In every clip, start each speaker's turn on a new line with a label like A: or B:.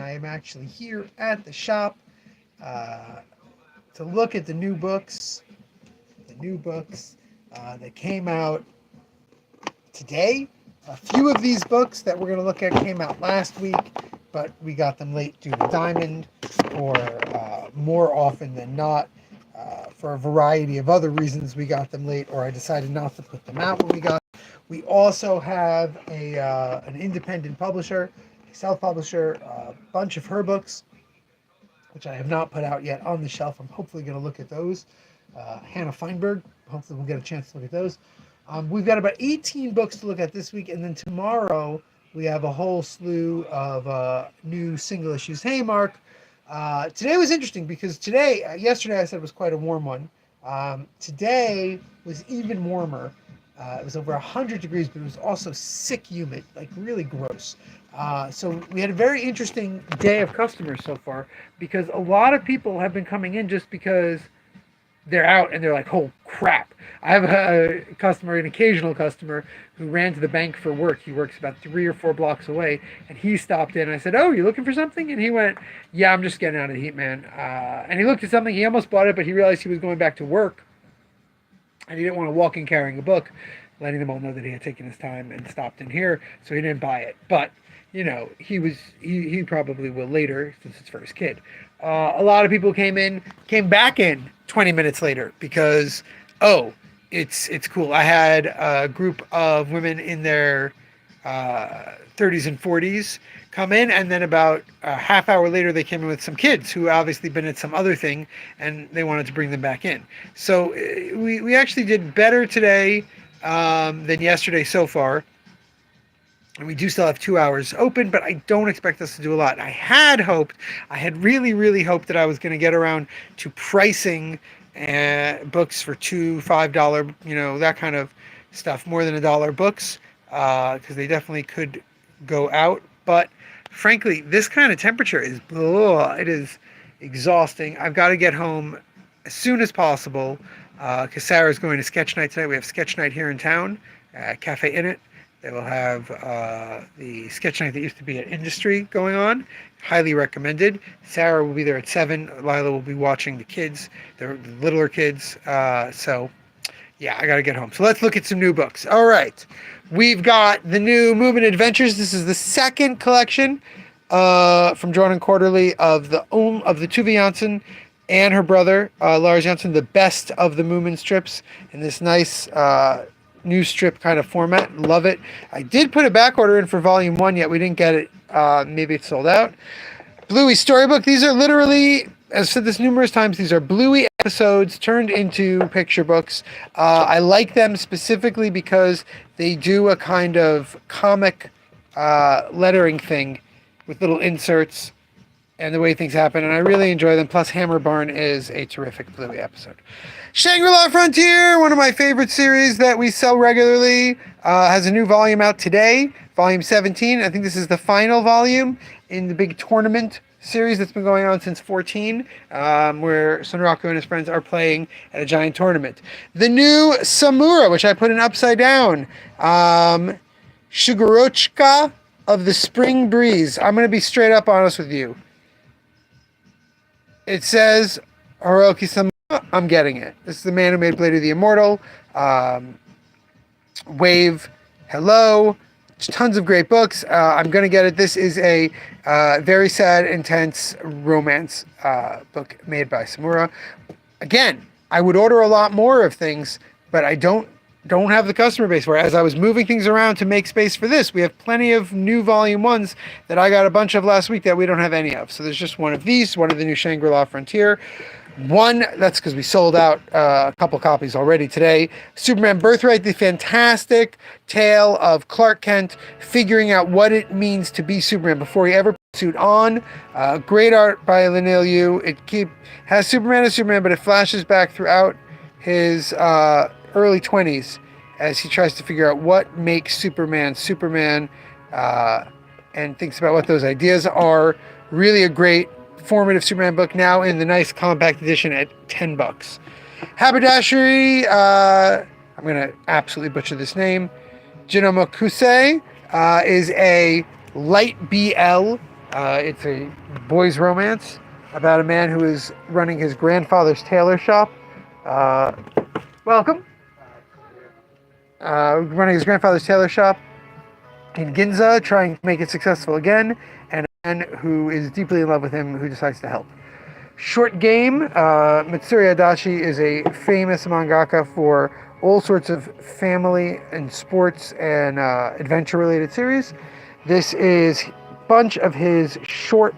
A: I am actually here at the shop uh, to look at the new books. The new books that came out today. A few of these books that we're going to look at came out last week, but we got them late due to Diamond, or more often than not, for a variety of other reasons, we got them late, or I decided not to put them out when we got. We also have an independent publisher, a self-publisher, a bunch of her books, which I have not put out yet on the shelf. I'm hopefully going to look at those. Hannah Feinberg, hopefully we'll get a chance to look at those. We've got about 18 books to look at this week, and then tomorrow we have a whole slew of new single issues. Hey, Mark. Today was interesting because yesterday I said was quite a warm one. Today was even warmer. It was over 100 degrees, but it was also sick humid, like really gross. So we had a very interesting day of customers so far, because a lot of people have been coming in just because they're out and they're like, oh crap. I have a customer, an occasional customer, who ran to the bank for work. He works about 3 or 4 blocks away, and he stopped in. I said, oh, you looking for something? And he went, yeah, I'm just getting out of the heat, man. And he looked at something. He almost bought it, but he realized he was going back to work, and he didn't want to walk in carrying a book, letting them all know that he had taken his time and stopped in here, so he didn't buy it. But he probably will later, since it's for his kid. A lot of people came back in 20 minutes later because, it's cool. I had a group of women in their 30s and 40s come in, and then about a half hour later they came in with some kids who obviously been at some other thing, and they wanted to bring them back in. So we actually did better today than yesterday so far. And we do still have 2 hours open, but I don't expect us to do a lot. I had really, really hoped that I was going to get around to pricing books for $2, $5, that kind of stuff, more than $1 books, because they definitely could go out. But frankly, this kind of temperature it is exhausting. I've got to get home as soon as possible, because Sarah's going to sketch night tonight. We have sketch night here in town, Cafe In It. They will have the sketch night that used to be at Industry going on. Highly recommended. Sarah will be there at 7. Lila will be watching the kids, the littler kids. So, yeah, I got to get home. So let's look at some new books. All right. We've got the new Movement Adventures. This is the second collection from Drawn and Quarterly of the Tove Jansson and her brother, Lars Jansson, the best of the Movement strips in this nice new strip kind of format. Love it. I did put a back order in for volume 1, yet we didn't get it. Maybe it's sold out. Bluey Storybook. These are literally, I've said this numerous times, these are Bluey episodes turned into picture books. I like them specifically because they do a kind of comic lettering thing with little inserts and the way things happen, and I really enjoy them. Plus, Hammer Barn is a terrific Bluey episode. Shangri-La Frontier, one of my favorite series that we sell regularly, has a new volume out today, volume 17. I think this is the final volume in the big tournament series that's been going on since 14, where Sonraku and his friends are playing at a giant tournament. The new Samura, which I put in upside down, Shugurochka of the Spring Breeze. I'm going to be straight up honest with you. It says Hiroki Samura. I'm getting it. This is the man who made Blade of the Immortal, Wave, Hello, tons of great books. I'm going to get it. This is a very sad, intense romance book made by Samura. Again, I would order a lot more of things, but I don't have the customer base. Whereas I was moving things around to make space for this, we have plenty of new volume 1s that I got a bunch of last week that we don't have any of. So there's just one of these, one of the new Shangri-La Frontier. One, that's because we sold out a couple copies already today. Superman Birthright, the fantastic tale of Clark Kent figuring out what it means to be Superman before he ever puts the suit on. Great art by Linil Yu. It has Superman as Superman, but it flashes back throughout his early 20s as he tries to figure out what makes Superman Superman, and thinks about what those ideas are. Really a great formative Superman book, now in the nice compact edition at $10. Haberdashery, I'm going to absolutely butcher this name, Jinomo Kusei, is a light BL It's a boys' romance about a man who is running his grandfather's tailor shop. Welcome. Running his grandfather's tailor shop in Ginza, trying to make it successful again, and a man who is deeply in love with him who decides to help. Short Game. Mitsuri Adachi is a famous mangaka for all sorts of family and sports and adventure-related series. This is a bunch of his short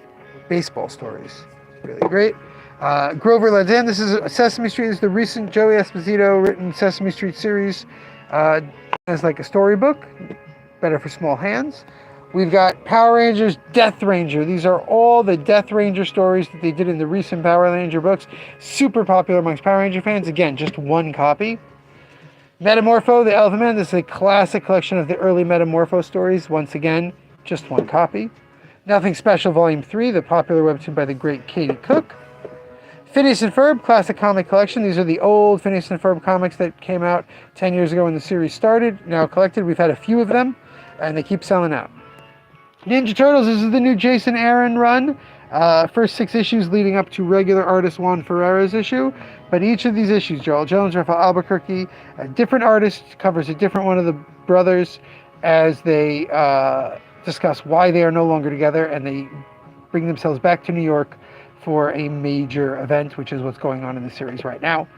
A: baseball stories. Really great. Grover Ledin. This is Sesame Street. This is the recent Joey Esposito written Sesame Street series. As like a storybook, better for small hands. We've got Power Rangers, Death Ranger. These are all the Death Ranger stories that they did in the recent Power Ranger books. Super popular amongst Power Ranger fans. Again, just one copy. Metamorpho, the Elephant Man. This is a classic collection of the early Metamorpho stories. Once again, just one copy. Nothing Special, Volume 3, the popular webtoon by the great Katie Cook. Phineas and Ferb, classic comic collection. These are the old Phineas and Ferb comics that came out 10 years ago when the series started. Now collected. We've had a few of them, and they keep selling out. Ninja Turtles, this is the new Jason Aaron run. First 6 issues leading up to regular artist Juan Ferreira's issue. But each of these issues, Joel Jones, Raphael Albuquerque, a different artist covers a different one of the brothers as they discuss why they are no longer together, and they bring themselves back to New York for a major event, which is what's going on in the series right now.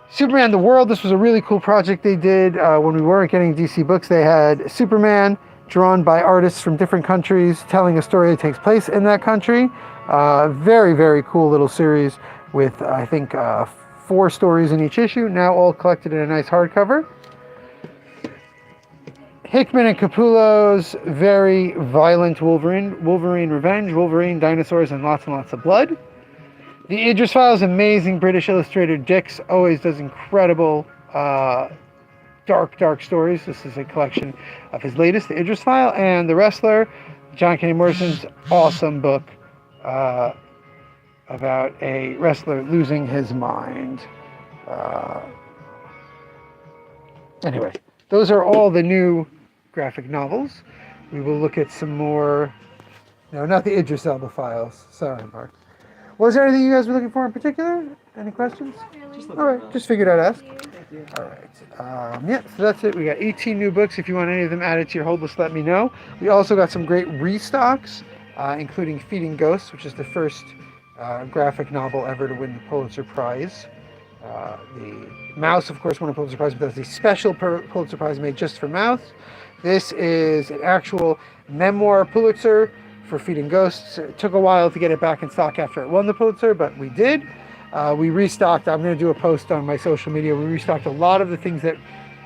A: Superman the World, this was a really cool project they did when we weren't getting DC books. They had Superman drawn by artists from different countries telling a story that takes place in that country. Very, very cool little series with, I think, 4 stories in each issue, now all collected in a nice hardcover. Hickman and Capullo's very violent Wolverine Revenge, Wolverine, dinosaurs, and lots of blood. The Idris Files, amazing British illustrator Dix, always does incredible dark stories. This is a collection of his latest, The Idris File, and The Wrestler, John Kenny Morrison's awesome book about a wrestler losing his mind. Anyway, those are all the new graphic novels. We will look at some more. No, not the Idris Elba Files. Sorry, Mark. Was there anything you guys were looking for in particular? Any questions? All right, just figured I'd ask. All right. Yeah, so that's it. We got 18 new books. If you want any of them added to your hold list, let me know. We also got some great restocks, including Feeding Ghosts, which is the first graphic novel ever to win the Pulitzer Prize. The Mouse, of course, won a Pulitzer Prize, but that's a special Pulitzer Prize made just for Mouse. This is an actual memoir Pulitzer for Feeding Ghosts. It took a while to get it back in stock after it won the Pulitzer, but we did. We restocked. I'm going to do a post on my social media. We restocked a lot of the things that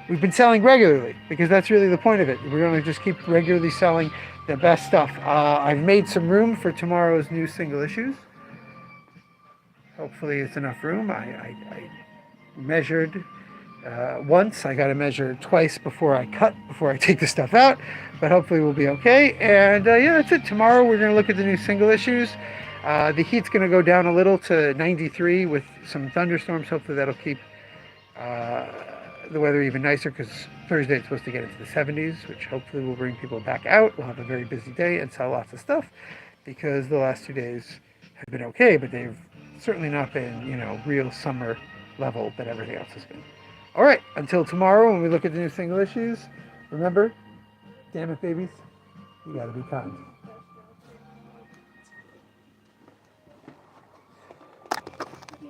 A: we've been selling regularly, because that's really the point of it. We're going to just keep regularly selling the best stuff. I've made some room for tomorrow's new single issues. Hopefully it's enough room. I measured once. I got to measure twice before I take the stuff out, but hopefully we'll be okay. And yeah, that's it. Tomorrow we're going to look at the new single issues. The heat's going to go down a little to 93 with some thunderstorms. Hopefully that'll keep the weather even nicer, because Thursday it's supposed to get into the 70s, which hopefully will bring people back out. We'll have a very busy day and sell lots of stuff, because the last 2 days have been okay, but they've certainly not been, real summer level that everything else has been. All right, until tomorrow when we look at the new single issues, remember, damn it, babies, you got to be kind.